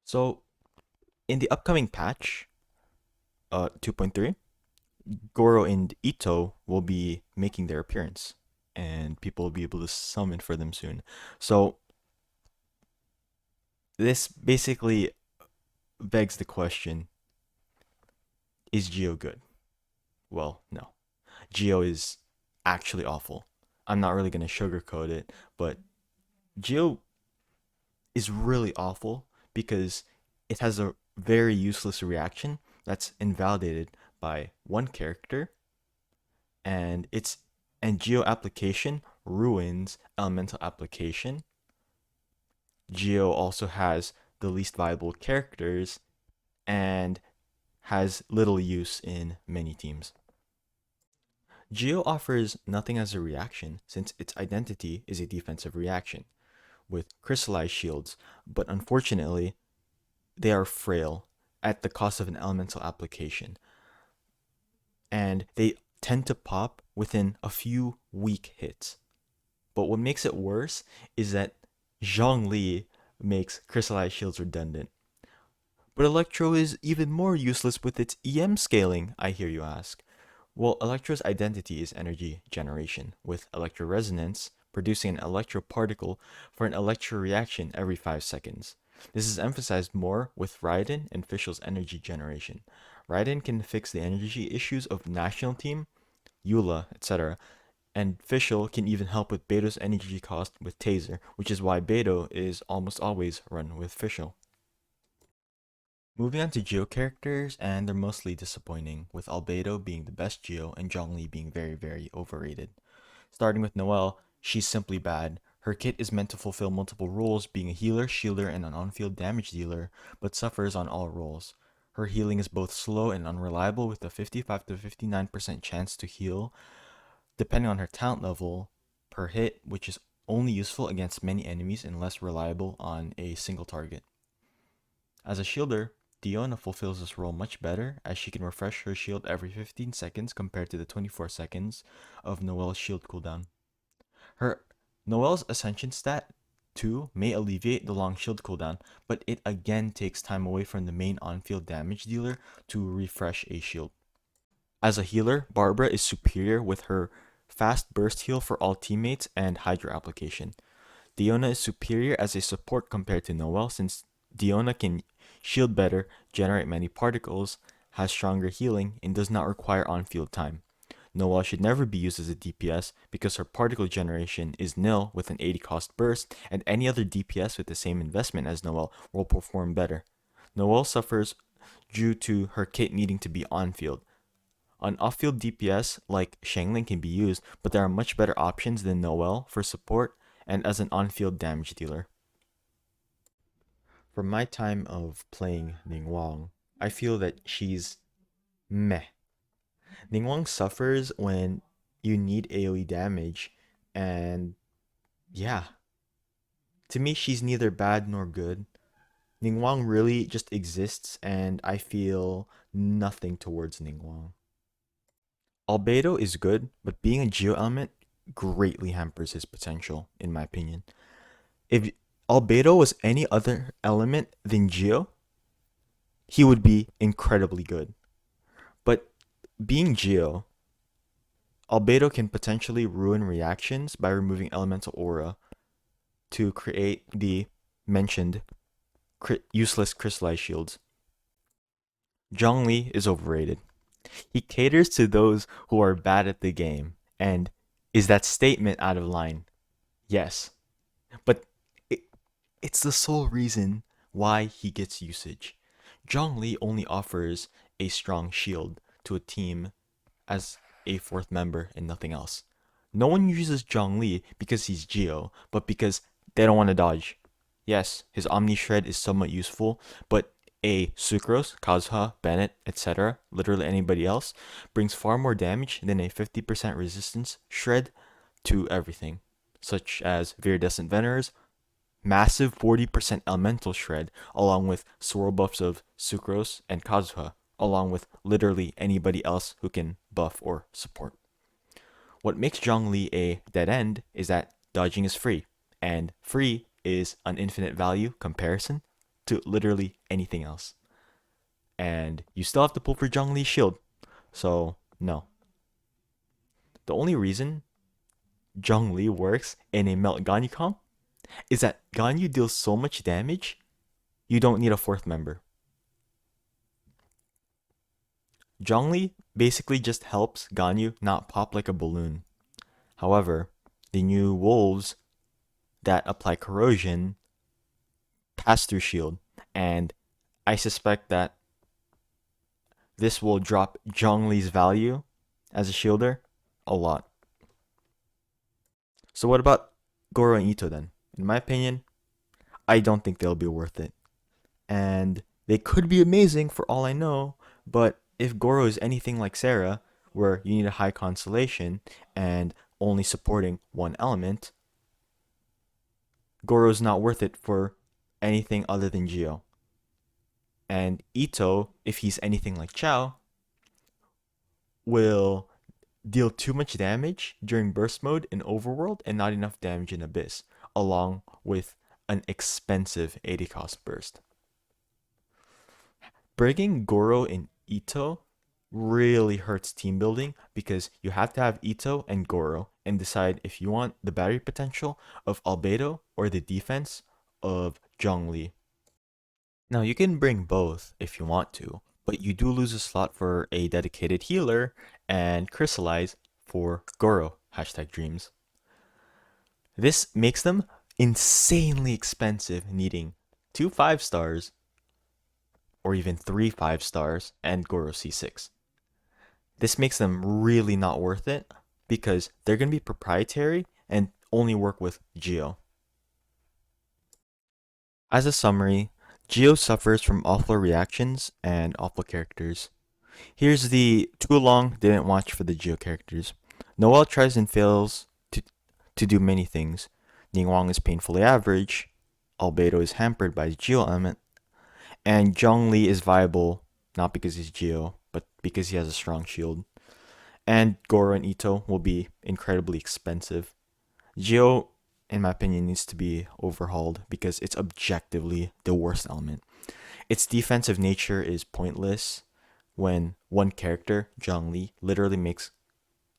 So in the upcoming patch, 2.3, Goro and Ito will be making their appearance, and people will be able to summon for them soon. So this basically begs the question: is Geo good? Well, no. Geo is actually awful. I'm not really gonna sugarcoat it, but Geo is really awful because it has a very useless reaction that's invalidated by one character, and its and Geo application ruins elemental application. Geo also has the least viable characters and has little use in many teams. Geo offers nothing as a reaction since its identity is a defensive reaction with crystallized shields, but unfortunately, they are frail at the cost of an elemental application, and they tend to pop within a few weak hits. But what makes it worse is that Zhongli makes crystallized shields redundant. But Electro is even more useless with its EM scaling, I hear you ask. Well, Electro's identity is energy generation, with electro resonance producing an electro particle for an electro reaction every 5 seconds. This is emphasized more with Raiden and Fischl's energy generation. Raiden can fix the energy issues of National Team, Eula, etc., and Fischl can even help with Beto's energy cost with Taser, which is why Beto is almost always run with Fischl. Moving on to Geo characters, and they're mostly disappointing, with Albedo being the best Geo and Zhongli being very, very overrated. Starting with Noelle, she's simply bad. Her kit is meant to fulfill multiple roles, being a healer, shielder, and an on-field damage dealer, but suffers on all roles. Her healing is both slow and unreliable, with a 55 to 59% chance to heal, depending on her talent level per hit, which is only useful against many enemies and less reliable on a single target. As a shielder, Diona fulfills this role much better, as she can refresh her shield every 15 seconds compared to the 24 seconds of Noelle's shield cooldown. Her Noelle's Ascension stat 2 may alleviate the long shield cooldown, but it again takes time away from the main on-field damage dealer to refresh a shield. As a healer, Barbara is superior with her fast burst heal for all teammates and Hydra application. Diona is superior as a support compared to Noelle since Diona can shield better, generate many particles, has stronger healing, and does not require on-field time. Noelle should never be used as a DPS because her particle generation is nil with an 80 cost burst, and any other DPS with the same investment as Noelle will perform better. Noelle suffers due to her kit needing to be on-field. An off-field DPS like Shangling can be used, but there are much better options than Noelle for support and as an on-field damage dealer. From my time of playing Ningguang, I feel that she's meh. Ningguang suffers when you need AoE damage, and yeah, to me, she's neither bad nor good. Ningguang really just exists, and I feel nothing towards Ningguang. Albedo is good, but being a Geo element greatly hampers his potential, in my opinion. If Albedo was any other element than Geo, he would be incredibly good. But being Geo, Albedo can potentially ruin reactions by removing elemental aura to create the mentioned useless crystallized shields. Zhongli is overrated. He caters to those who are bad at the game, and is that statement out of line? Yes, but it, it's the sole reason why he gets usage. Zhongli only offers a strong shield to a team as a fourth member and nothing else. No one uses Zhongli because he's Geo, but because they don't want to dodge. Yes, his Omni Shred is somewhat useful, but a Sucrose, Kazuha, Bennett, etc., literally anybody else, brings far more damage than a 50% resistance shred to everything, such as Viridescent Veneers, massive 40% elemental shred, along with swirl buffs of Sucrose and Kazuha, along with literally anybody else who can buff or support. What makes Zhongli a dead end is that dodging is free, and free is an infinite value comparison. to literally anything else. And you still have to pull for Zhongli's shield. So, no. The only reason Zhongli works in a Melt Ganyu comp is that Ganyu deals so much damage, you don't need a fourth member. Zhongli basically just helps Ganyu not pop like a balloon. However, the new wolves that apply corrosion pass through shield, and I suspect that this will drop Zhongli's value as a shielder a lot. So what about Goro and Ito then? In my opinion, I don't think they'll be worth it. And they could be amazing for all I know, but if Goro is anything like Sarah, where you need a high constellation and only supporting one element, Goro's not worth it for anything other than Geo. And Ito, if he's anything like Chao, will deal too much damage during burst mode in Overworld and not enough damage in Abyss, along with an expensive 80 cost burst. Bringing Goro and Ito really hurts team building because you have to have Ito and Goro and decide if you want the battery potential of Albedo or the defense of Zhongli. Now you can bring both if you want to, but you do lose a slot for a dedicated healer and Crystallize for Goro, #dreams. This makes them insanely expensive, needing 2 5-stars or even 3 5-stars and Goro C6. This makes them really not worth it because they're going to be proprietary and only work with Geo. As a summary, Geo suffers from awful reactions and awful characters. Here's the too long didn't watch for the Geo characters. Noelle tries and fails to do many things. Ningguang is painfully average. Albedo is hampered by the Geo element. And Zhongli is viable not because he's Geo, but because he has a strong shield. And Goro and Ito will be incredibly expensive. Geo, in my opinion, needs to be overhauled because it's objectively the worst element. Its defensive nature is pointless when one character, Zhongli, literally makes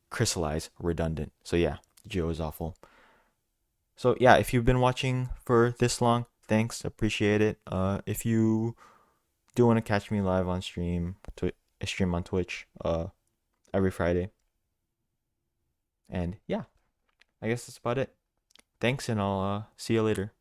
Crystallize redundant. So yeah, Geo is awful. So yeah, if you've been watching for this long, thanks, appreciate it. If you do want to catch me live on stream, I stream on Twitch every Friday. And yeah, I guess that's about it. Thanks, and I'll see you later.